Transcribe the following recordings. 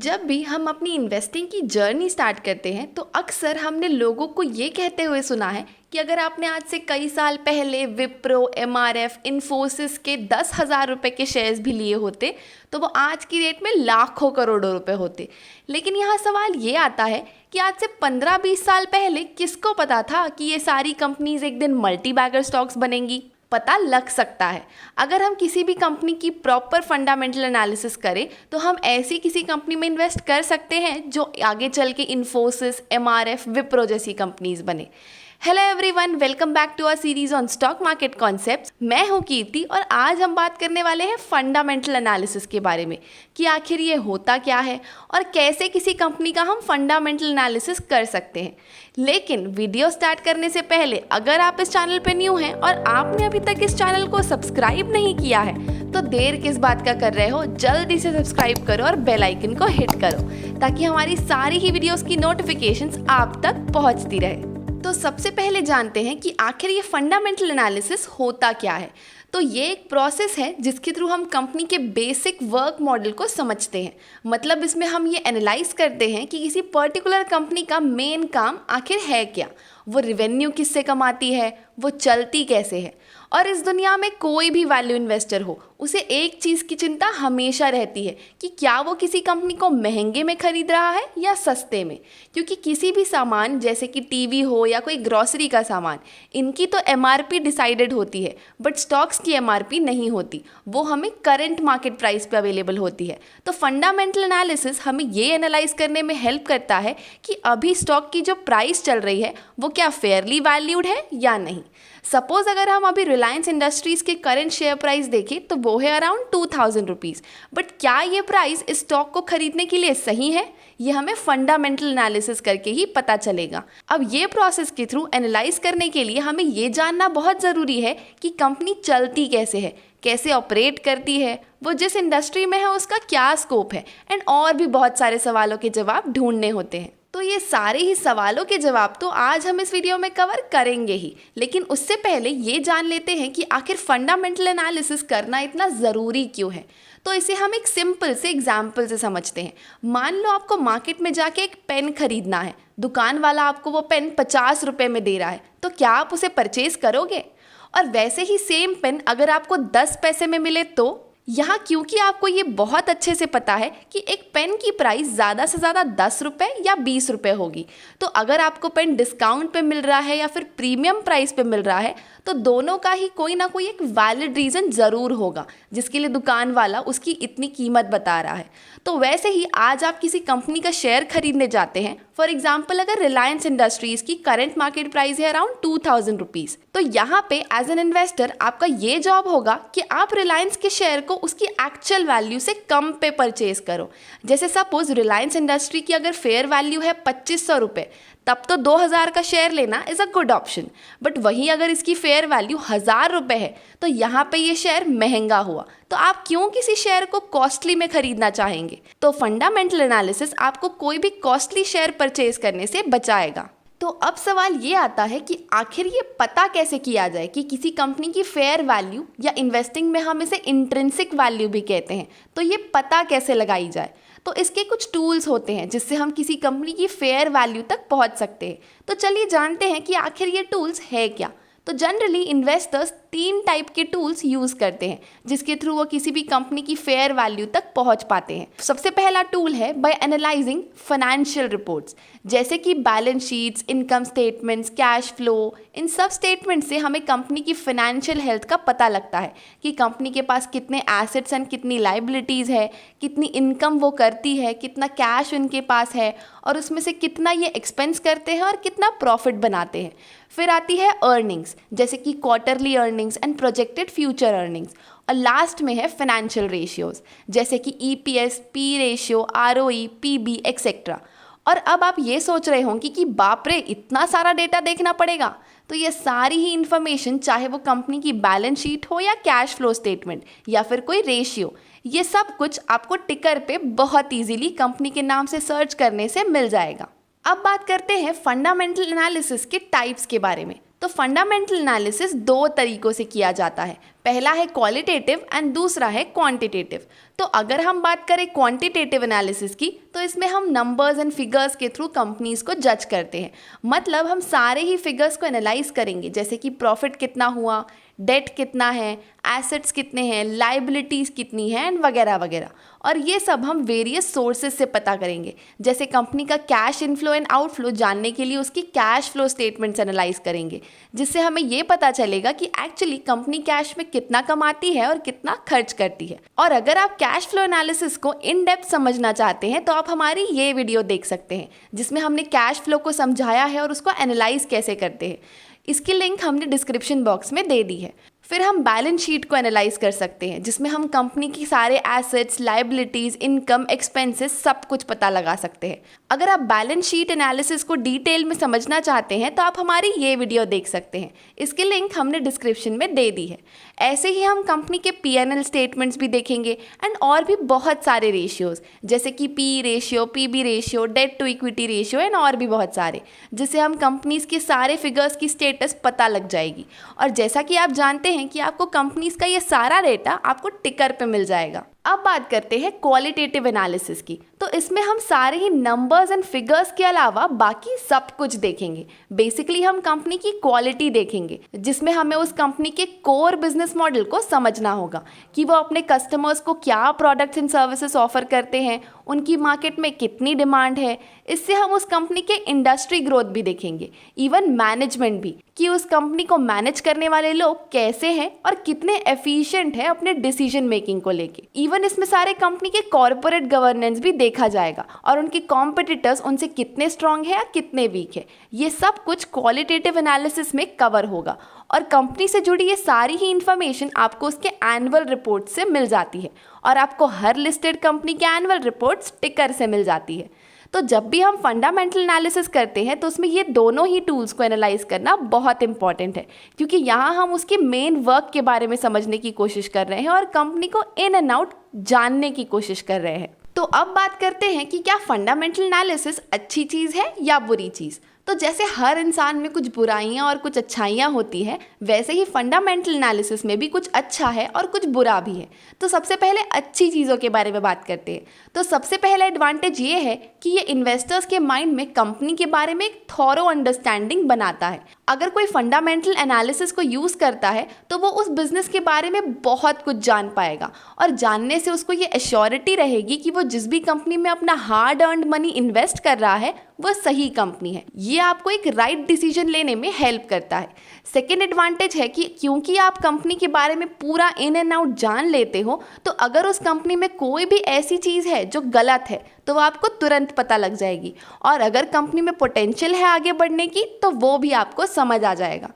जब भी हम अपनी इन्वेस्टिंग की जर्नी स्टार्ट करते हैं तो अक्सर हमने लोगों को ये कहते हुए सुना है कि अगर आपने आज से कई साल पहले विप्रो, एमआरएफ, इन्फोसिस के 10,000 रुपए के शेयर्स भी लिए होते तो वो आज की डेट में लाखों करोड़ों रुपए होते। लेकिन यहाँ सवाल ये आता है कि आज से 15-20 साल पहले किसको पता था कि ये सारी कंपनीज एक दिन मल्टी बैगर स्टॉक्स बनेंगी। पता लग सकता है। अगर हम किसी भी कंपनी की प्रॉपर फंडामेंटल एनालिसिस करें तो हम ऐसी किसी कंपनी में इन्वेस्ट कर सकते हैं जो आगे चल के इन्फोसिस, एमआरएफ, विप्रो जैसी कंपनीज बने। Hello everyone, welcome back to our series on stock market concepts. मैं हूं कीर्ति और आज हम बात करने वाले हैं फंडामेंटल एनालिसिस के बारे में कि आखिर ये होता क्या है और कैसे किसी कंपनी का हम फंडामेंटल एनालिसिस कर सकते हैं। लेकिन वीडियो स्टार्ट करने से पहले अगर आप इस चैनल पे न्यू हैं और आपने अभी तक इस चैनल को सब्सक्राइब नहीं किया है तो देर किस बात का कर रहे हो, जल्दी से सब्सक्राइब करो और बेल आइकन को हिट करो ताकि हमारी सारी ही वीडियोस की नोटिफिकेशंस आप तक पहुंचती रहे। तो सबसे पहले जानते हैं कि आखिर ये फंडामेंटल एनालिसिस होता क्या है। तो ये एक प्रोसेस है जिसके थ्रू हम कंपनी के बेसिक वर्क मॉडल को समझते हैं। मतलब इसमें हम ये एनालाइज करते हैं कि किसी पर्टिकुलर कंपनी का मेन काम आखिर है क्या, वो रेवेन्यू किससे कमाती है, वो चलती कैसे है। और इस दुनिया में कोई भी वैल्यू इन्वेस्टर हो उसे एक चीज़ की चिंता हमेशा रहती है कि क्या वो किसी कंपनी को महंगे में खरीद रहा है या सस्ते में। क्योंकि किसी भी सामान जैसे कि टीवी हो या कोई ग्रॉसरी का सामान, इनकी तो एमआरपी डिसाइडेड होती है बट स्टॉक्स की एमआरपी नहीं होती, वो हमें करंट मार्केट प्राइस पे अवेलेबल होती है। तो फंडामेंटल एनालिसिस हमें ये एनालाइज करने में हेल्प करता है कि अभी स्टॉक की जो प्राइस चल रही है वो क्या फेयरली वैल्यूड है या नहीं। सपोज अगर हम अभी रिलायंस इंडस्ट्रीज के करंट शेयर प्राइस देखें तो वो है अराउंड 2000 रुपीज़, बट क्या ये प्राइस इस स्टॉक को खरीदने के लिए सही है, ये हमें फंडामेंटल एनालिसिस करके ही पता चलेगा। अब ये प्रोसेस के थ्रू एनालाइज करने के लिए हमें ये जानना बहुत ज़रूरी है कि कंपनी चलती कैसे है, कैसे ऑपरेट करती है, वो जिस इंडस्ट्री में है उसका क्या स्कोप है, एंड और भी बहुत सारे सवालों के जवाब ढूंढने होते हैं। तो ये सारे ही सवालों के जवाब तो आज हम इस वीडियो में कवर करेंगे ही, लेकिन उससे पहले ये जान लेते हैं कि आखिर फंडामेंटल एनालिसिस करना इतना ज़रूरी क्यों है। तो इसे हम एक सिंपल से एग्जाम्पल से समझते हैं। मान लो आपको मार्केट में जाके एक पेन खरीदना है, दुकान वाला आपको वो पेन 50 रुपये में दे रहा है, तो क्या आप उसे परचेज करोगे? और वैसे ही सेम पेन अगर आपको 10 पैसे में मिले तो यहाँ क्योंकि आपको ये बहुत अच्छे से पता है कि एक पेन की प्राइस ज़्यादा से ज़्यादा 10 रुपये या 20 रुपये होगी, तो अगर आपको पेन डिस्काउंट पे मिल रहा है या फिर प्रीमियम प्राइस पे मिल रहा है तो दोनों का ही कोई ना कोई एक वैलिड रीज़न ज़रूर होगा जिसके लिए दुकान वाला उसकी इतनी कीमत बता रहा है। तो वैसे ही आज आप किसी कंपनी का शेयर खरीदने जाते हैं, फॉर एग्जाम्पल अगर रिलायंस इंडस्ट्रीज़ की करंट मार्केट प्राइस है अराउंड 2000 रुपीज़, तो यहाँ पे एज एन इन्वेस्टर आपका ये जॉब होगा कि आप रिलायंस के शेयर को उसकी एक्चुअल वैल्यू से कम पे परचेज करो। जैसे सपोज रिलायंस इंडस्ट्री की अगर फेयर वैल्यू है 2500 रुपये, तब तो 2000 का शेयर लेना is a good option. But वहीं अगर इसकी फेयर वैल्यू 1000 रुपये है तो यहाँ पे ये शेयर महंगा हुआ, तो आप क्यों किसी शेयर को कॉस्टली में खरीदना चाहेंगे। तो फंडामेंटल एनालिसिस आपको कोई भी कॉस्टली शेयर परचेज करने से बचाएगा। तो अब सवाल ये आता है कि आखिर ये पता कैसे किया जाए कि किसी कंपनी की फेयर वैल्यू, या इन्वेस्टिंग में हम इसे इंट्रिंसिक वैल्यू भी कहते हैं, तो ये पता कैसे लगाई जाए। तो इसके कुछ टूल्स होते हैं जिससे हम किसी कंपनी की फेयर वैल्यू तक पहुंच सकते हैं। तो चलिए जानते हैं कि आखिर ये टूल्स है क्या। तो जनरली इन्वेस्टर्स 3 टाइप के टूल्स यूज़ करते हैं जिसके थ्रू वो किसी भी कंपनी की फेयर वैल्यू तक पहुंच पाते हैं। सबसे पहला टूल है बाय एनालाइजिंग फाइनेंशियल रिपोर्ट्स, जैसे कि balance sheets, income statements, cash flow. इन सब स्टेटमेंट से हमें कंपनी की फाइनेंशियल हेल्थ का पता लगता है कि कंपनी के पास कितने एसेट्स एंड कितनी लाइबिलिटीज़ है, कितनी इनकम वो करती है, कितना कैश उनके पास है और उसमें से कितना ये एक्सपेंस करते हैं और कितना प्रॉफिट बनाते हैं। फिर आती है अर्निंग्स, जैसे कि quarterly earnings and projected future earnings. और लास्ट में है फाइनेंशियल रेशियोज, जैसे कि EPS, P ratio, ROE, PB etcetera. और अब आप ये सोच रहे होंगे कि बाप रे इतना सारा डेटा देखना पड़ेगा। तो ये सारी ही इन्फॉर्मेशन, चाहे वो कंपनी की बैलेंस शीट हो या कैश फ्लो स्टेटमेंट या फिर कोई रेशियो, ये सब कुछ आपको टिकर पे बहुत ईजीली कंपनी के नाम से सर्च करने से मिल जाएगा। अब बात करते हैं फंडामेंटल एनालिसिस के टाइप्स के बारे में। तो तो फंडामेंटल एनालिसिस दो तरीकों से किया जाता है, पहला है क्वालिटेटिव एंड दूसरा है क्वांटिटेटिव। तो अगर हम बात करें क्वांटिटेटिव एनालिसिस की, तो इसमें हम नंबर्स एंड फिगर्स के थ्रू कंपनीज को जज करते हैं। मतलब हम सारे ही फिगर्स को एनालाइज करेंगे, जैसे कि प्रॉफिट कितना हुआ, डेट कितना है, एसेट्स कितने हैं, लाइबिलिटीज़ कितनी हैं एंड वगैरह वगैरह। और ये सब हम वेरियस सोर्सेज से पता करेंगे, जैसे कंपनी का कैश इनफ्लो एंड आउटफ्लो जानने के लिए उसकी कैश फ्लो स्टेटमेंट्स एनालाइज करेंगे, जिससे हमें ये पता चलेगा कि एक्चुअली कंपनी कैश में कितना कमाती है और कितना खर्च करती है। और अगर आप कैश फ्लो एनालिसिस को इन डेप्थ समझना चाहते हैं तो आप हमारी ये वीडियो देख सकते हैं, जिसमें हमने कैश फ्लो को समझाया है और उसको एनालाइज कैसे करते हैं। इसकी लिंक हमने डिस्क्रिप्शन बॉक्स में दे दी है। फिर हम बैलेंस शीट को एनालाइज कर सकते हैं, जिसमें हम कंपनी की सारे एसेट्स, लाइबिलिटीज़, इनकम, एक्सपेंसेस सब कुछ पता लगा सकते हैं। अगर आप बैलेंस शीट एनालिसिस को डिटेल में समझना चाहते हैं तो आप हमारी ये वीडियो देख सकते हैं, इसकी लिंक हमने डिस्क्रिप्शन में दे दी है। ऐसे ही हम कंपनी के P&L स्टेटमेंट्स भी देखेंगे एंड और भी बहुत सारे रेशियोज़, जैसे कि PE ratio, PB ratio, debt to equity ratio and और भी बहुत सारे, जिससे हम कंपनीज़ के सारे फिगर्स की स्टेटस पता लग जाएगी। और जैसा कि आप जानते हैं कि आपको कंपनीज का ये सारा डेटा आपको टिकर पे मिल जाएगा। अब बात करते हैं क्वालिटेटिव एनालिसिस की। तो इसमें हम सारे ही नंबर्स एंड फिगर्स के अलावा बाकी सब कुछ देखेंगे। बेसिकली हम कंपनी की क्वालिटी देखेंगे, जिसमें हमें उस कंपनी के कोर बिजनेस मॉडल को समझना होगा कि वो अपने कस्टमर्स को क्या प्रोडक्ट्स एंड सर्विसेज ऑफर करते हैं, उनकी मार्केट में कितनी डिमांड है। इससे हम उस कंपनी के इंडस्ट्री ग्रोथ भी देखेंगे, इवन मैनेजमेंट भी, कि उस कंपनी को मैनेज करने वाले लोग कैसे हैं और कितने एफिशिएंट हैं अपने डिसीजन मेकिंग को लेके। इवन इसमें सारे कंपनी के कॉर्पोरेट गवर्नेंस भी देखा जाएगा और उनके कॉम्पिटिटर्स उनसे कितने स्ट्रांग है या कितने वीक है। ये सब कुछ क्वालिटेटिव एनालिसिस में कवर होगा और कंपनी से जुड़ी ये सारी ही इंफॉर्मेशन आपको उसके एनुअल रिपोर्ट से मिल जाती है और आपको हर लिस्टेड कंपनी के एनुअल रिपोर्ट्स टिकर से मिल जाती है। तो जब भी हम फंडामेंटल एनालिसिस करते हैं तो उसमें ये दोनों ही टूल्स को एनालाइज करना बहुत इंपॉर्टेंट है, क्योंकि यहाँ हम उसके मेन वर्क के बारे में समझने की कोशिश कर रहे हैं और कंपनी को इन एंड आउट जानने की कोशिश कर रहे हैं। तो अब बात करते हैं कि क्या फंडामेंटल एनालिसिस अच्छी चीज़ है या बुरी चीज़। तो जैसे हर इंसान में कुछ बुराइयां और कुछ अच्छाइयां होती है, वैसे ही फंडामेंटल एनालिसिस में भी कुछ अच्छा है और कुछ बुरा भी है। तो सबसे पहले अच्छी चीज़ों के बारे में बात करते हैं। तो सबसे पहला एडवांटेज ये है कि ये इन्वेस्टर्स के माइंड में कंपनी के बारे में एक थॉरो अंडरस्टैंडिंग बनाता है। अगर कोई फंडामेंटल एनालिसिस को यूज़ करता है तो वो उस बिजनेस के बारे में बहुत कुछ जान पाएगा और जानने से उसको ये एश्योरिटी रहेगी कि वो जिस भी कंपनी में अपना हार्ड अर्न्ड मनी इन्वेस्ट कर रहा है वह सही कंपनी है। ये आपको एक राइट डिसीजन लेने में हेल्प करता है। सेकेंड एडवांटेज है कि क्योंकि आप कंपनी के बारे में पूरा इन एंड आउट जान लेते हो, तो अगर उस कंपनी में कोई भी ऐसी चीज़ है जो गलत है तो वो आपको तुरंत पता लग जाएगी, और अगर कंपनी में पोटेंशियल है आगे बढ़ने की तो वो भी आपको समझ आ जाएगा।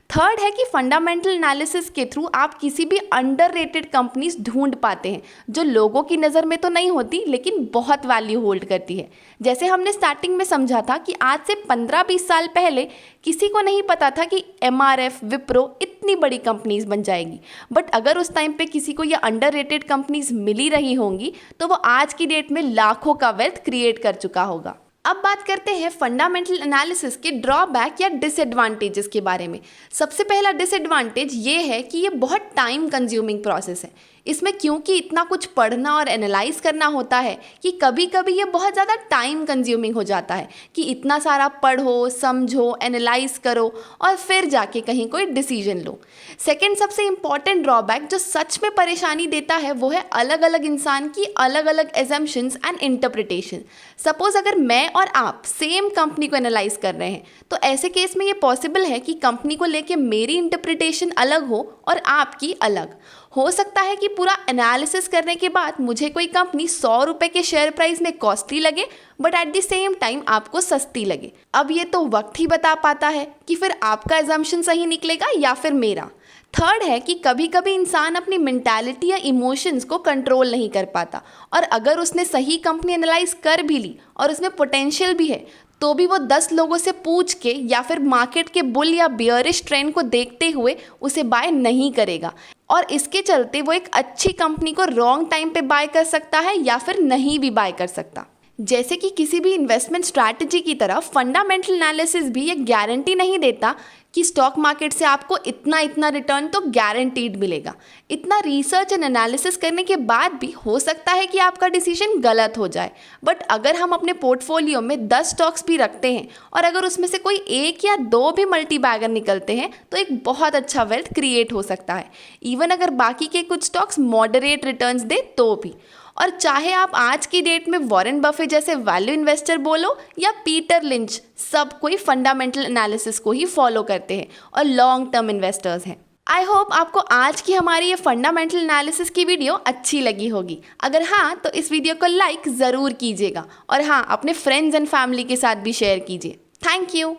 थर्ड है कि फंडामेंटल एनालिसिस के थ्रू आप किसी भी अंडररेटेड कंपनीज ढूंढ पाते हैं जो लोगों की नज़र में तो नहीं होती लेकिन बहुत वैल्यू होल्ड करती है। जैसे हमने स्टार्टिंग में समझा था कि आज से 15-20 साल पहले किसी को नहीं पता था कि MRF, विप्रो इतनी बड़ी कंपनीज बन जाएगी, बट अगर उस टाइम पे किसी को ये अंडररेटेड कंपनीज मिली रही होंगी तो वो आज की डेट में लाखों का वेल्थ क्रिएट कर चुका होगा। अब बात करते हैं फंडामेंटल एनालिसिस के ड्रॉबैक या डिसएडवांटेजेस के बारे में। सबसे पहला डिसएडवांटेज ये है कि ये बहुत टाइम कंज्यूमिंग प्रोसेस है। इसमें क्योंकि इतना कुछ पढ़ना और एनालाइज करना होता है कि कभी कभी ये बहुत ज़्यादा टाइम कंज्यूमिंग हो जाता है कि इतना सारा पढ़ो, समझो, एनालाइज करो और फिर जाके कहीं कोई डिसीजन लो। सेकंड सबसे इम्पॉर्टेंट ड्रॉबैक जो सच में परेशानी देता है वो है अलग अलग इंसान की अलग अलग एजम्पशंस एंड इंटरप्रिटेशन। सपोज अगर मैं और आप सेम कंपनी को एनालाइज कर रहे हैं तो ऐसे केस में ये पॉसिबल है कि कंपनी को लेके मेरी इंटरप्रिटेशन अलग हो और आपकी अलग। हो सकता है कि पूरा एनालिसिस करने के बाद मुझे कोई कंपनी 100 रुपये के शेयर प्राइस में कॉस्टली लगे but at the same time आपको सस्ती लगे। अब ये तो वक्त ही बता पाता है कि फिर आपका एजम्पशन सही निकलेगा या फिर मेरा। थर्ड है कि कभी कभी इंसान अपनी मेंटालिटी या इमोशंस को कंट्रोल नहीं कर पाता, और अगर उसने सही कंपनी एनालाइज कर भी ली और उसमें पोटेंशियल भी है तो भी वो 10 लोगों से पूछ के या फिर मार्केट के बुल या बियरिश ट्रेंड को देखते हुए उसे बाय नहीं करेगा, और इसके चलते वो एक अच्छी कंपनी को रॉन्ग टाइम पे बाय कर सकता है या फिर नहीं भी बाय कर सकता। जैसे कि किसी भी इन्वेस्टमेंट स्ट्रैटेजी की तरह फंडामेंटल एनालिसिस भी ये गारंटी नहीं देता कि स्टॉक मार्केट से आपको इतना रिटर्न तो गारंटीड मिलेगा। इतना रिसर्च एंड एनालिसिस करने के बाद भी हो सकता है कि आपका डिसीजन गलत हो जाए। बट अगर हम अपने पोर्टफोलियो में 10 स्टॉक्स भी रखते हैं और अगर उसमें से कोई 1 या 2 भी मल्टी बैगर निकलते हैं तो एक बहुत अच्छा वेल्थ क्रिएट हो सकता है, इवन अगर बाकी के कुछ स्टॉक्स मॉडरेट रिटर्न्स दे तो भी। और चाहे आप आज की डेट में वॉरेन बफे जैसे वैल्यू इन्वेस्टर बोलो या पीटर लिंच, सब कोई फंडामेंटल एनालिसिस को ही फॉलो करते हैं और लॉन्ग टर्म इन्वेस्टर्स हैं। आई होप आपको आज की हमारी ये फंडामेंटल एनालिसिस की वीडियो अच्छी लगी होगी। अगर हाँ तो इस वीडियो को लाइक ज़रूर कीजिएगा और हाँ अपने फ्रेंड्स एंड फैमिली के साथ भी शेयर कीजिए। Thank you.